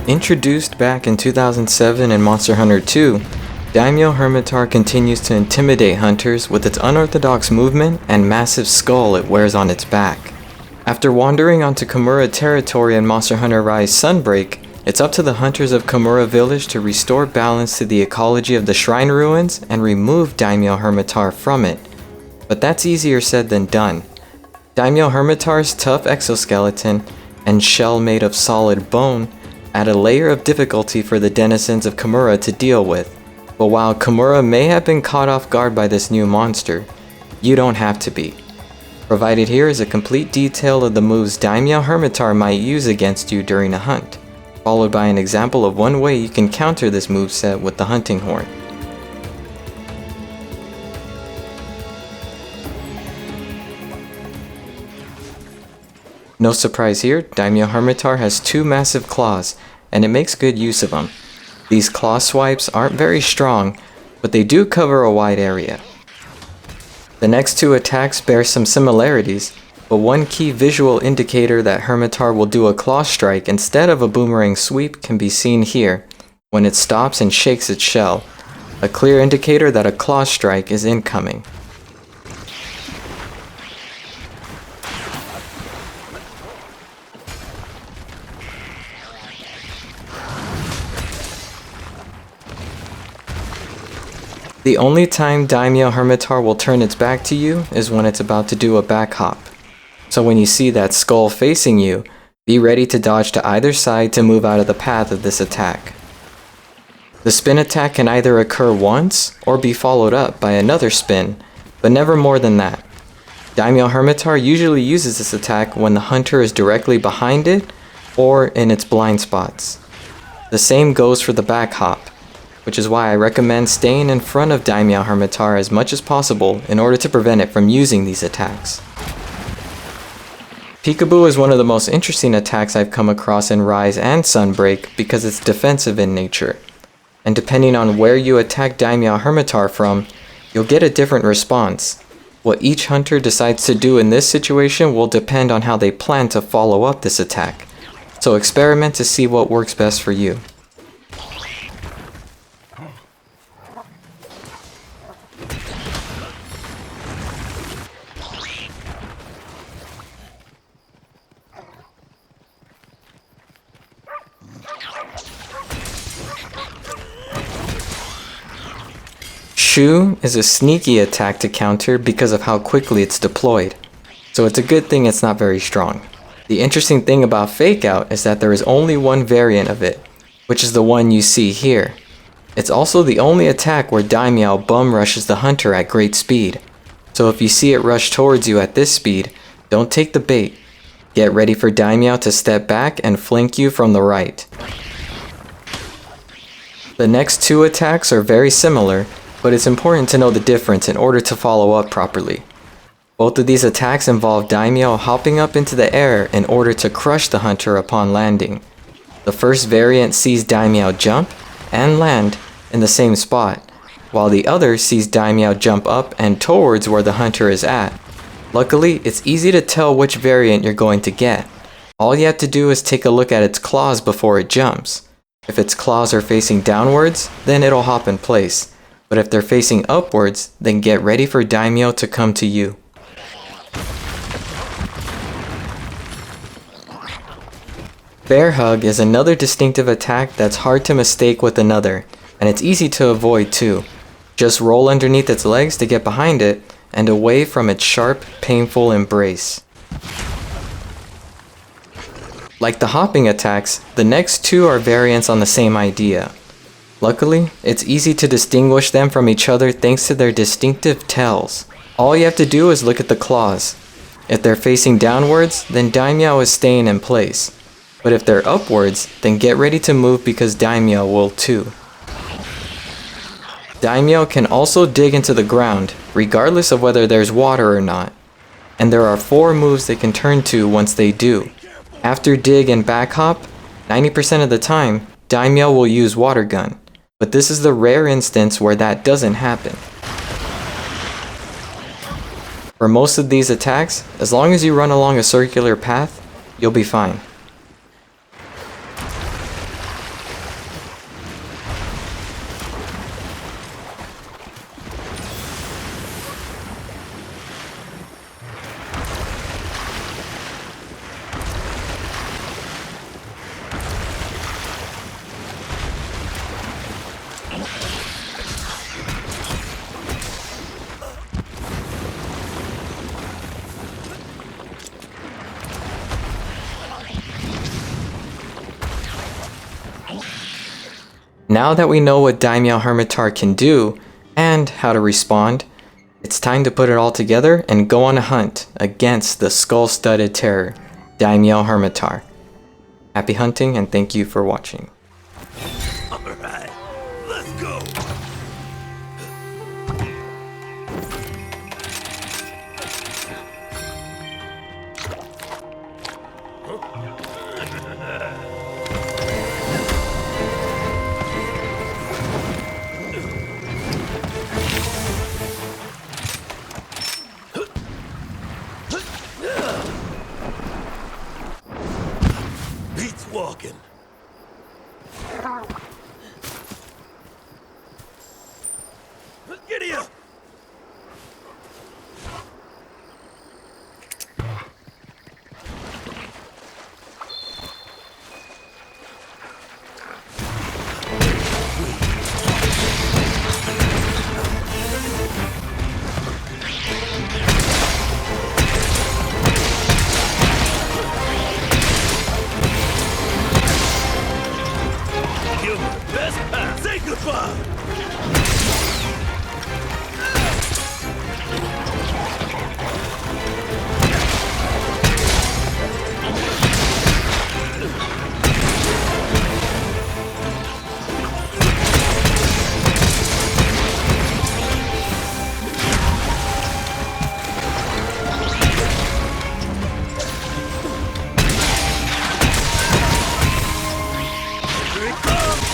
Introduced back in 2007 in Monster Hunter 2, Daimyo Hermitaur continues to intimidate hunters with its unorthodox movement and massive skull it wears on its back. After wandering onto Komura territory in Monster Hunter Rise Sunbreak, it's up to the hunters of Komura Village to restore balance to the ecology of the shrine ruins and remove Daimyo Hermitaur from it. But that's easier said than done. Daimyo Hermitaur's tough exoskeleton and shell made of solid bone add a layer of difficulty for the denizens of Komura to deal with. But while Komura may have been caught off guard by this new monster, you don't have to be. Provided here is a complete detail of the moves Daimyo Hermitaur might use against you during a hunt, followed by an example of one way you can counter this moveset with the hunting horn. No surprise here, Daimyo Hermitaur has two massive claws, and it makes good use of them. These claw swipes aren't very strong, but they do cover a wide area. The next two attacks bear some similarities, but one key visual indicator that Hermitaur will do a claw strike instead of a boomerang sweep can be seen here, when it stops and shakes its shell, a clear indicator that a claw strike is incoming. The only time Daimyo Hermitaur will turn its back to you is when it's about to do a back hop. So when you see that skull facing you, be ready to dodge to either side to move out of the path of this attack. The spin attack can either occur once or be followed up by another spin, but never more than that. Daimyo Hermitaur usually uses this attack when the hunter is directly behind it or in its blind spots. The same goes for the back hop, which is why I recommend staying in front of Daimyo Hermitaur as much as possible in order to prevent it from using these attacks. Peekaboo is one of the most interesting attacks I've come across in Rise and Sunbreak because it's defensive in nature. And depending on where you attack Daimyo Hermitaur from, you'll get a different response. What each hunter decides to do in this situation will depend on how they plan to follow up this attack. So experiment to see what works best for you. Shoo is a sneaky attack to counter because of how quickly it's deployed, so it's a good thing it's not very strong. The interesting thing about Fake Out is that there is only one variant of it, which is the one you see here. It's also the only attack where Daimyo bum rushes the hunter at great speed, so if you see it rush towards you at this speed, don't take the bait. Get ready for Daimyo to step back and flank you from the right. The next two attacks are very similar, but it's important to know the difference in order to follow up properly. Both of these attacks involve Daimyo hopping up into the air in order to crush the hunter upon landing. The first variant sees Daimyo jump and land in the same spot, while the other sees Daimyo jump up and towards where the hunter is at. Luckily, it's easy to tell which variant you're going to get. All you have to do is take a look at its claws before it jumps. If its claws are facing downwards, then it'll hop in place. But if they're facing upwards, then get ready for Daimyo to come to you. Bear Hug is another distinctive attack that's hard to mistake with another, and it's easy to avoid too. Just roll underneath its legs to get behind it, and away from its sharp, painful embrace. Like the hopping attacks, the next two are variants on the same idea. Luckily, it's easy to distinguish them from each other thanks to their distinctive tells. All you have to do is look at the claws. If they're facing downwards, then Daimyo is staying in place. But if they're upwards, then get ready to move because Daimyo will too. Daimyo can also dig into the ground, regardless of whether there's water or not. And there are 4 moves they can turn to once they do. After dig and back hop, 90% of the time, Daimyo will use water gun. But this is the rare instance where that doesn't happen. For most of these attacks, as long as you run along a circular path, you'll be fine. Now that we know what Daimyo Hermitaur can do, and how to respond, it's time to put it all together and go on a hunt against the skull-studded terror, Daimyo Hermitaur. Happy hunting and thank you for watching. Alright, let's go! Beats walking. Giddy up! Give her the best pass. Say goodbye! Here it comes!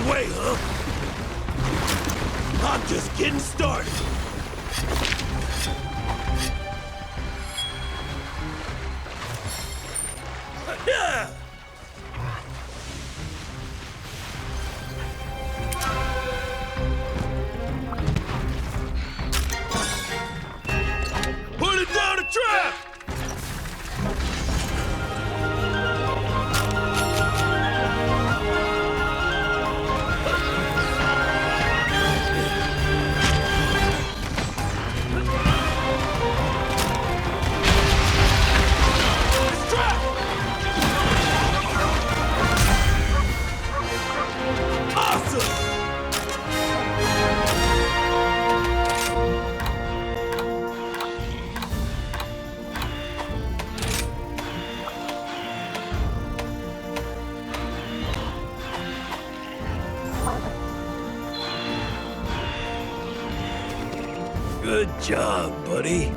away, huh? I'm just getting started. Yeah! Put it down a trap! Good job, buddy.